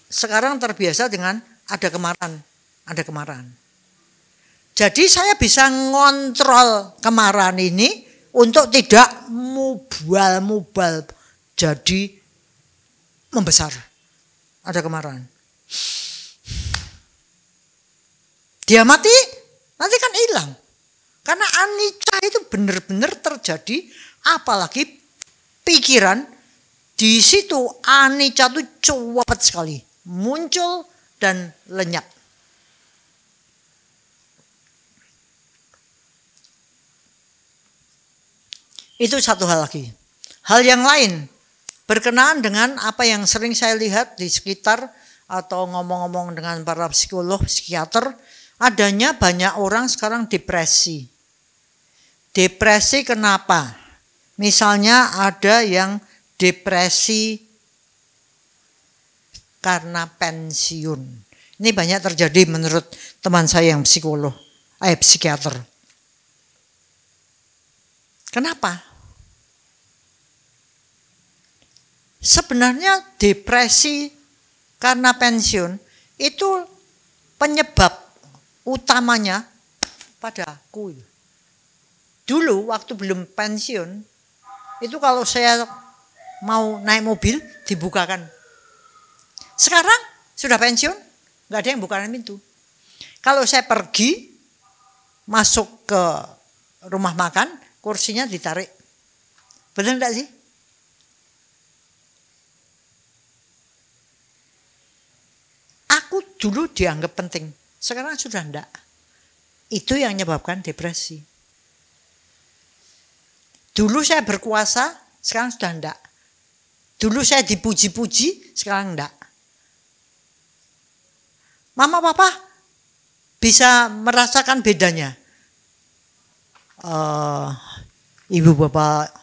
sekarang terbiasa dengan ada kemarahan. Jadi saya bisa ngontrol kemarahan ini untuk tidak mubal jadi membesar. Ada kemarahan. Dia mati, nanti kan hilang. Karena anicca itu benar-benar terjadi, apalagi pikiran di situ anicca itu cepat sekali muncul dan lenyap. Itu satu hal lagi. Hal yang lain berkenaan dengan apa yang sering saya lihat di sekitar atau ngomong-ngomong dengan para psikolog, psikiater, adanya banyak orang sekarang depresi. Depresi kenapa? Misalnya ada yang depresi karena pensiun. Ini banyak terjadi menurut teman saya yang psikiater. Kenapa? Sebenarnya depresi karena pensiun itu penyebab utamanya pada aku. Dulu waktu belum pensiun, itu kalau saya mau naik mobil dibukakan. Sekarang sudah pensiun, nggak ada yang bukakan pintu. Kalau saya pergi masuk ke rumah makan, kursinya ditarik. Benar enggak sih? Aku dulu dianggap penting, sekarang sudah enggak. Itu yang menyebabkan depresi. Dulu saya berkuasa, sekarang sudah enggak. Dulu saya dipuji-puji, sekarang enggak. Mama papa bisa merasakan bedanya. Ibu bapak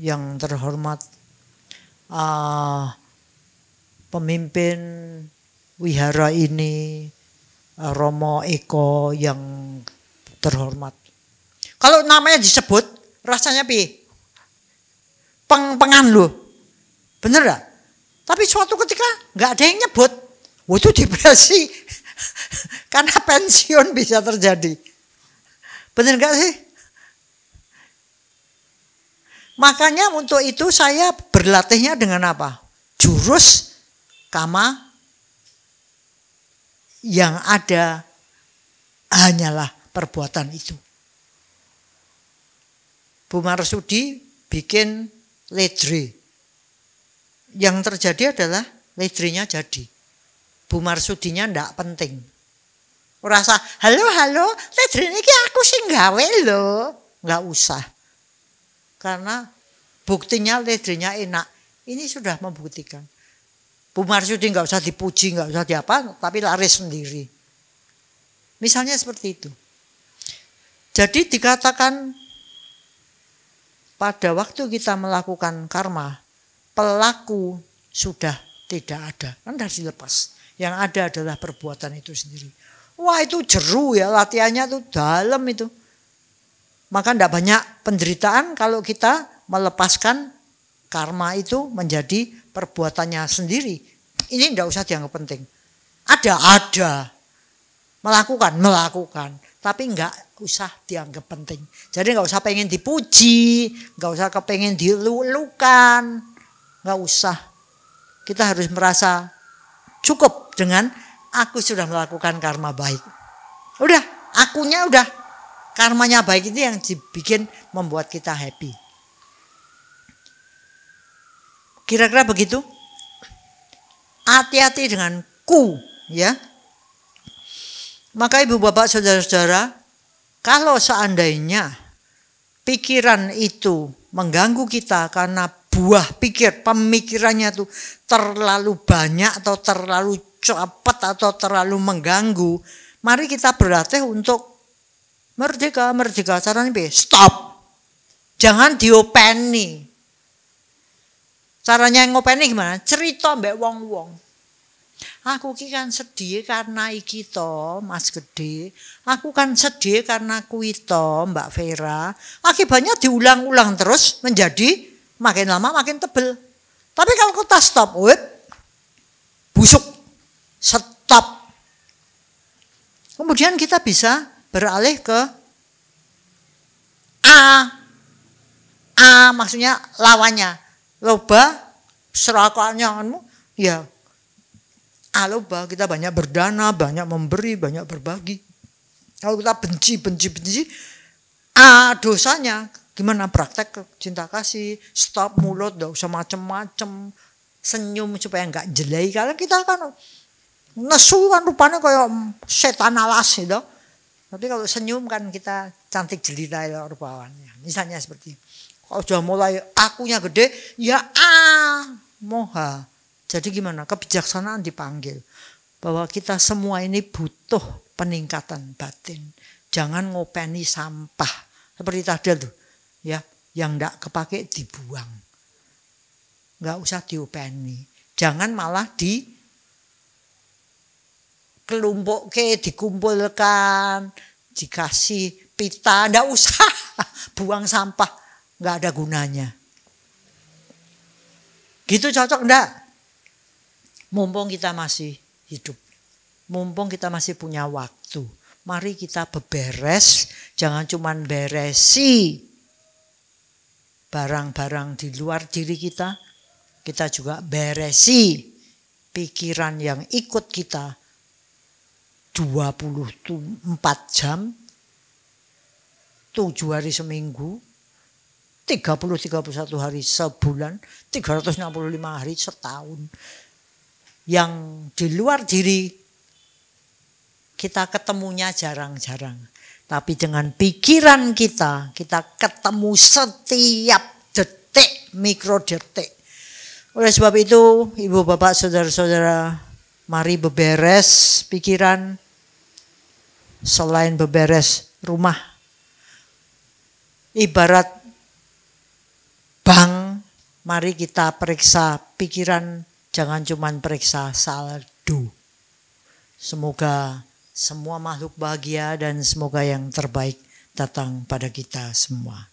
yang terhormat, pemimpin wihara ini, Romo Eko yang terhormat. Kalau namanya disebut, rasanya peng-pengan loh. Bener gak? Tapi suatu ketika gak ada yang nyebut. Itu depresi. Karena pensiun bisa terjadi. Bener gak sih? Makanya untuk itu saya berlatihnya dengan apa? Jurus kama yang ada hanyalah perbuatan itu. Bu Marsudi bikin ledre. Yang terjadi adalah ledrenya jadi. Bu Marsudinya ndak penting. Rasa halo, ledre ini aku sih gawe loh. Nggak usah. Karena buktinya ledrenya enak. Ini sudah membuktikan. Bu Marsudi nggak usah dipuji, nggak usah diapa, tapi laris sendiri. Misalnya seperti itu. Jadi dikatakan pada waktu kita melakukan karma, pelaku sudah tidak ada. Kan sudah dilepas. Yang ada adalah perbuatan itu sendiri. Wah itu jeru ya, latihannya tuh dalam itu. Maka tidak banyak penderitaan kalau kita melepaskan karma itu menjadi perbuatannya sendiri. Ini tidak usah dianggap penting. Ada. Melakukan. Tapi nggak usah dianggap penting. Jadi nggak usah pengen dipuji, nggak usah kepengen dilulukan, nggak usah. Kita harus merasa cukup dengan aku sudah melakukan karma baik. Udah, Akunya udah karmanya baik itu yang dibikin membuat kita happy. Kira-kira begitu. Hati-hati dengan ku, ya. Maka ibu bapak saudara-saudara, kalau seandainya pikiran itu mengganggu kita karena buah pikir, pemikirannya tuh terlalu banyak atau terlalu cepat atau terlalu mengganggu, mari kita berlatih untuk merdeka. Caranya stop. Jangan diopeni. Caranya ngopeni gimana? Cerita mbek wong-wong. Aku ki kan sedih karena iki to, Mas Gede. Aku kan sedih karena kuwi to, Mbak Vera. Akibatnya diulang-ulang terus menjadi makin lama makin tebel. Tapi kalau kita stop, busuk. Stop. Kemudian kita bisa beralih ke A maksudnya lawannya. Loba serakannya ya loba, kita banyak berdana, banyak memberi, banyak berbagi. Kalau kita benci dosanya gimana? Praktek cinta kasih, stop mulut, enggak usah macem-macem, senyum supaya enggak jelek. Karena kita kan nesu kan rupanya kayak setan alas gitu. Tapi kalau senyum kan kita cantik jelita ya rupawannya. Misalnya seperti kalau sudah mulai akunya gede, ya moha. Jadi gimana? Kebijaksanaan dipanggil. Bahwa kita semua ini butuh peningkatan batin. Jangan ngopeni sampah. Seperti tadi tuh. Ya, yang enggak kepake dibuang. Enggak usah diopeni. Jangan malah dikumpulkan, dikasih pita. Enggak usah buang sampah. Nggak ada gunanya. Gitu cocok enggak? Mumpung kita masih hidup. Mumpung kita masih punya waktu. Mari kita beberes. Jangan cuman beresi barang-barang di luar diri kita. Kita juga beresi pikiran yang ikut kita 24 jam. 7 hari seminggu. 30-31 hari sebulan, 365 hari setahun. Yang di luar diri kita ketemunya jarang-jarang. Tapi dengan pikiran kita ketemu setiap detik, mikrodetik. Oleh sebab itu, ibu bapak saudara-saudara, mari beberes pikiran selain beberes rumah. Ibarat bank, mari kita periksa pikiran, jangan cuma periksa saldo. Semoga semua makhluk bahagia dan semoga yang terbaik datang pada kita semua.